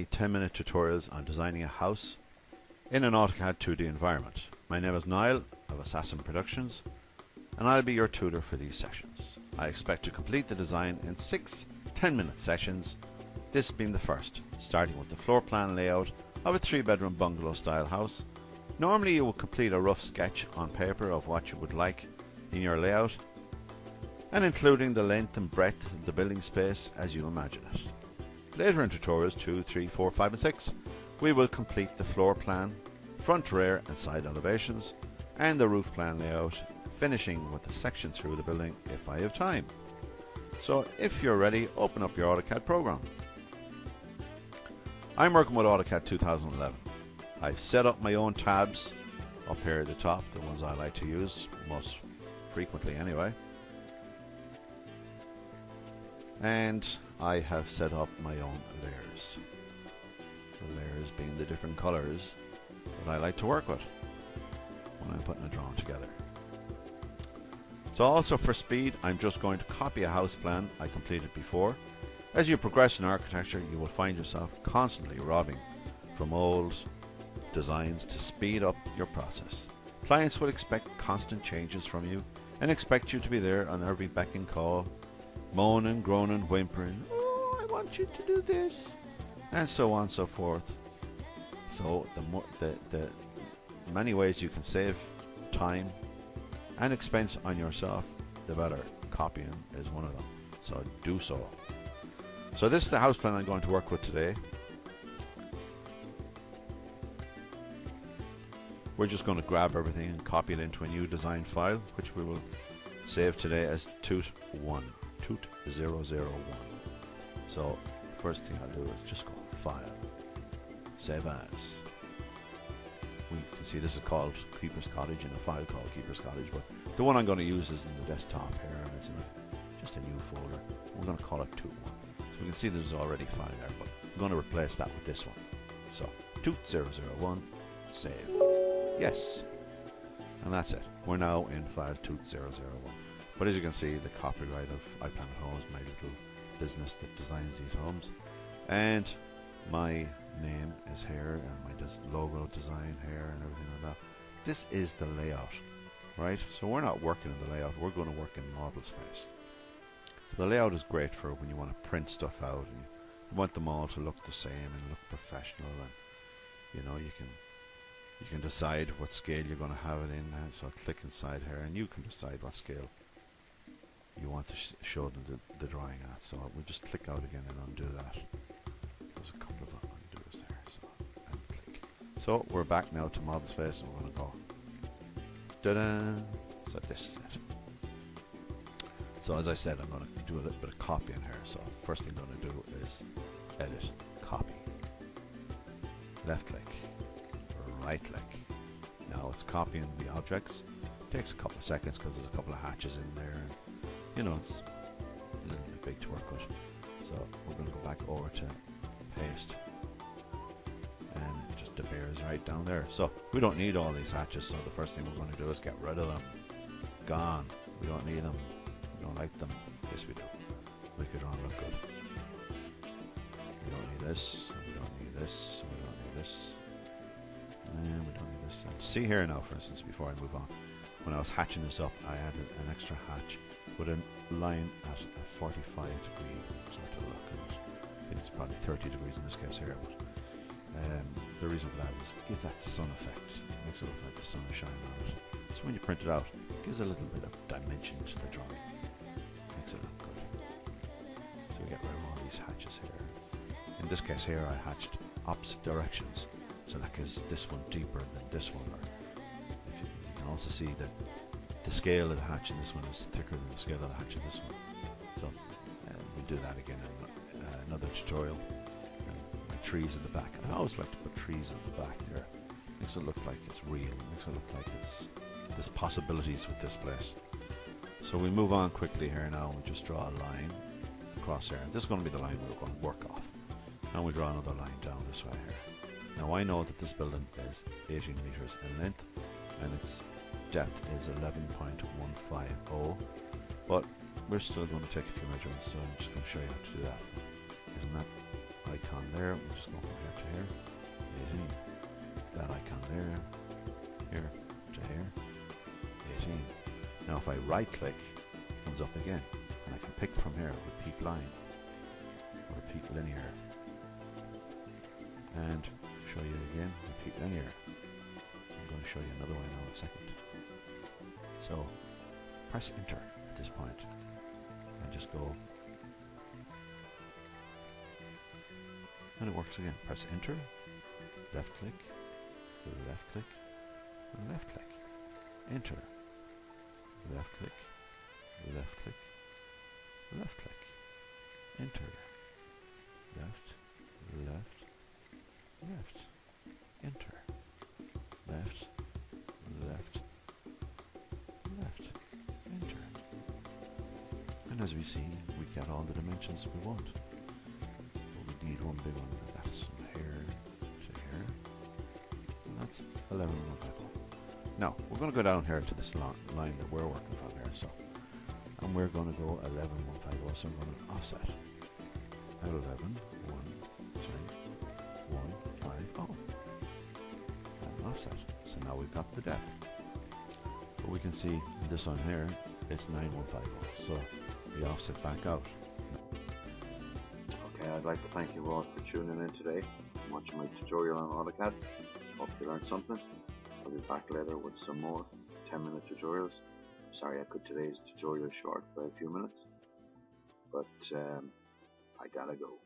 the 10-minute tutorials on designing a house in an Autocad 2D environment. My name is Niall of Assassin Productions, and I'll be your tutor for these sessions. I expect to complete the design in 6 10-minute sessions, this being the first, starting with the floor plan layout of a 3-bedroom bungalow style house. Normally you will complete a rough sketch on paper of what you would like in your layout, and including the length and breadth of the building space as you imagine it. Later in tutorials 2, 3, 4, 5 and 6, we will complete the floor plan, front, rear and side elevations, and the roof plan layout, finishing with the section through the building if I have time. So if you're ready, open up your AutoCAD program. I'm working with AutoCAD 2011. I've set up my own tabs up here at the top, the ones I like to use most frequently anyway. And I have set up my own layers. The layers being the different colors that I like to work with when I'm putting a drawing together. So also for speed, I'm just going to copy a house plan I completed before. As you progress in architecture, you will find yourself constantly robbing from old designs to speed up your process. Clients will expect constant changes from you and expect you to be there on every beck and call, moaning, groaning, whimpering, "Oh, I want you to do this," and so on and so forth. So the many ways you can save time and expense on yourself, the better. Copying is one of them, so do so. So this is the house plan I'm going to work with today. We're just going to grab everything and copy it into a new design file, which we will save today as Toot1, Toot001. So first thing I'll do is just go File, Save As. We can see this is called Keeper's Cottage in a file called Keeper's Cottage, but the one I'm going to use is in the desktop here, and it's in just a new folder. We're going to call it Toot1. So we can see there's already a file there, but I'm going to replace that with this one. So Toot001, save. Yes. And that's it. We're now in file Toot001. But as you can see, the copyright of I Planet Homes, my little business that designs these homes, and my name is here, and my logo design here, and everything like that. This is the layout, right? So we're not working in the layout, we're going to work in model space. So the layout is great for when you want to print stuff out and you want them all to look the same and look professional, and you know, you can decide what scale you're going to have it in. And so click inside here and you can decide what scale you want to show the drawing at. So we'll just click out again and undo that. There's a couple of undos there, so and click. So we're back now to model space, and we're going to go da-da. So this is it. So as I said, I'm going to do a little bit of copying here. So first thing I'm going to do is edit, copy, left click, right click. Now it's copying the objects. Takes a couple of seconds because there's a couple of hatches in there, and you know, it's a little bit big to work with. So we're going to go back over to paste, and just the bear is right down there. So we don't need all these hatches, so the first thing we're going to do is get rid of them. Gone. We don't need them. We don't like them. Yes we do. Make it all look good. We don't need this, we don't need this, we don't need this, and we don't need this. And see here now, for instance, before I move on, when I was hatching this up, I added an extra hatch with a line at a 45 degree sort of look, and I think it's probably 30 degrees in this case here, but the reason for that is it gives that sun effect. It makes it look like the sun is shining on it. So when you print it out, it gives a little bit of dimension to the drawing. Makes it look good. So we get rid of all these hatches here. In this case here, I hatched opposite directions, so that gives this one deeper than this one. Or if you can also see that the scale of the hatch in this one is thicker than the scale of the hatch in this one. So we'll do that again in another tutorial. And my trees at the back. I always like to put trees at the back there. Makes it look like it's real. Makes it look like there's possibilities with this place. So we move on quickly here now. We just draw a line across here. And this is going to be the line we're going to work off. And we draw another line down this way here. Now I know that this building is 18 meters in length, and its depth is 11.150, but we're still going to take a few measurements, so I'm just going to show you how to do that. Isn't that like icon there. We'll just go from here to here. 18. That icon there. Here to here. 18. Now if I right click, it comes up again. And I can pick from here, repeat line, or repeat linear. And show you again, repeat linear. I'm going to show you another way now in a second. So press enter at this point and just go, and it works again. Press enter, left click, left click, left click, enter, left click, left click, left click, enter, left, left, left, enter, left, left, left, enter. And as we see, we get all the dimensions we want. But we need one big one, and that's from here to here. And that's 11,150. Now, we're going to go down here to this line that we're working from here. So, and we're going to go 11,150, so I'm going to offset 11,150. And offset. So now we've got the depth. But we can see this one here, it's 9,150. So we offset back out. Okay, I'd like to thank you all for tuning in today and watching my tutorial on AutoCAD. Hope you learned something. I'll be back later with some more 10-minute tutorials. Sorry I cut today's tutorial short by a few minutes, but I gotta go.